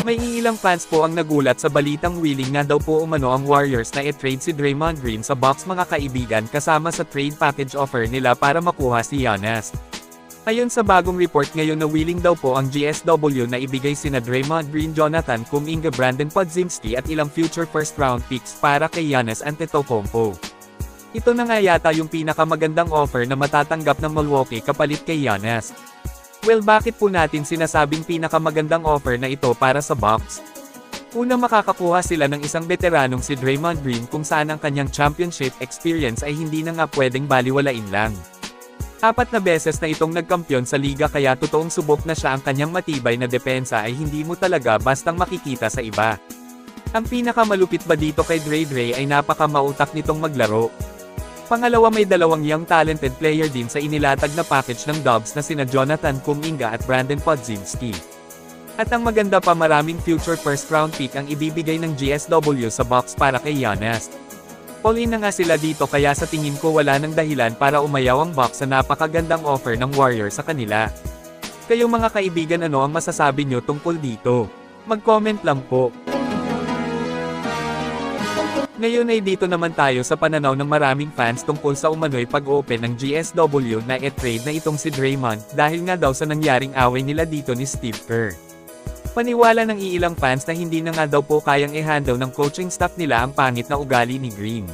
May ilang fans po ang nagulat sa balitang willing nga daw po umano ang Warriors na i-trade si Draymond Green sa Bucks mga kaibigan kasama sa trade package offer nila para makuha si Giannis. Ayon sa bagong report ngayon na willing daw po ang GSW na ibigay sina Draymond Green, Jonathan Kuminga, Brandon Podziemski at ilang future first round picks para kay Giannis Antetokounmpo. Ito na nga yata yung pinakamagandang offer na matatanggap ng Milwaukee kapalit kay Giannis. Well, bakit po natin sinasabing pinakamagandang offer na ito para sa Bucks? Una, makakakuha sila ng isang veteranong si Draymond Green kung saan ang kanyang championship experience ay hindi na nga pwedeng baliwalain lang. 4 na beses na itong nagkampiyon sa liga kaya totoong subok na siya ang kanyang matibay na depensa ay hindi mo talaga bastang makikita sa iba. Ang pinakamalupit ba dito kay Dre ay napaka-mautak nitong maglaro. Pangalawa, may dalawang young talented player din sa inilatag na package ng Dubs na sina Jonathan Kuminga at Brandon Podziemski. At ang maganda pa, maraming future first round pick ang ibibigay ng GSW sa Bucks para kay Giannis. All in na nga sila dito kaya sa tingin ko wala nang dahilan para umayaw ang Bucks sa napakagandang offer ng Warriors sa kanila. Kayong mga kaibigan, ano ang masasabi nyo tungkol dito? Mag-comment lang po. Ngayon ay dito naman tayo sa pananaw ng maraming fans tungkol sa umano'y pag-open ng GSW na e-trade na itong si Draymond dahil nga daw sa nangyaring away nila dito ni Steve Kerr. Paniwala ng iilang fans na hindi na nga daw po kayang i-handle ng coaching staff nila ang pangit na ugali ni Green.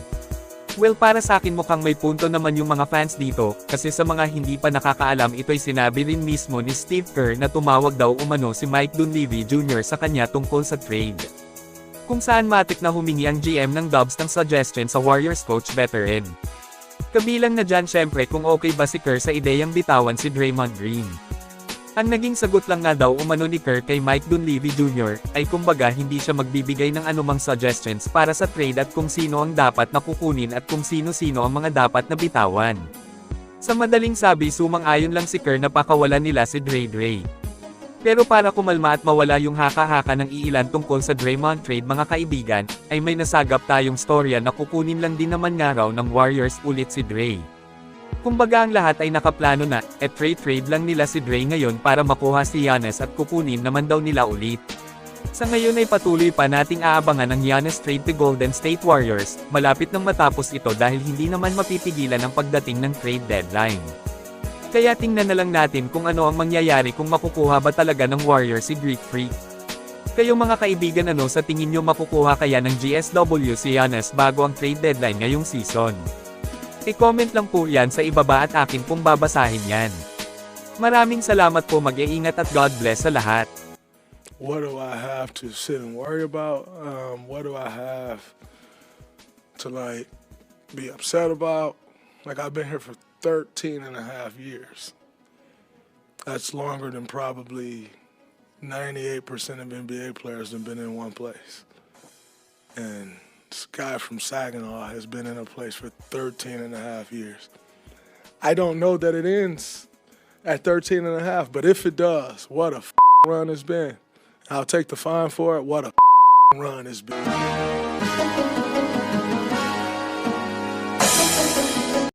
Well, para sa akin mukhang may punto naman yung mga fans dito, kasi sa mga hindi pa nakakaalam, ito'y sinabi rin mismo ni Steve Kerr na tumawag daw umano si Mike Dunleavy Jr. sa kanya tungkol sa trade. Kung saan matik na humingi ang GM ng Dubs ng suggestion sa Warriors coach veteran. Kabilang na dyan syempre kung okay ba si Kerr sa ideyang bitawan si Draymond Green. Ang naging sagot lang nga daw umano ni Kerr kay Mike Dunleavy Jr. ay kumbaga hindi siya magbibigay ng anumang suggestions para sa trade at kung sino ang dapat na kukunin at kung sino-sino ang mga dapat na bitawan. Sa madaling sabi, sumang-ayon lang si Kerr na pakawalan nila si Dre. Pero para kumalma at mawala yung haka-haka ng iilan tungkol sa Draymond trade mga kaibigan, ay may nasagap tayong storya na kukunin lang din naman nga raw ng Warriors ulit si Dre. Kumbaga ang lahat ay nakaplano na, at trade lang nila si Dre ngayon para makuha si Giannis at kukunin naman daw nila ulit. Sa ngayon ay patuloy pa nating aabangan ang Giannis trade to Golden State Warriors, malapit nang matapos ito dahil hindi naman mapipigilan ang pagdating ng trade deadline. Kaya tingnan na lang natin kung ano ang mangyayari kung makukuha ba talaga ng Warriors si Greek Freak. Kayong mga kaibigan, ano sa tingin nyo, makukuha kaya ng GSW si Giannis bago ang trade deadline ngayong season? I-comment lang po yan sa ibaba at akin pong babasahin yan. Maraming salamat po, mag-iingat at God bless sa lahat. What do I have to sit and worry about? What do I have to be upset about? I've been here for 13 and a half years. That's longer than probably 98% of NBA players have been in one place. And this guy from Saginaw has been in a place for 13 and a half years. I don't know that it ends at 13 and a half, but if it does, what a run it's been. I'll take the fine for it. What a run it's been.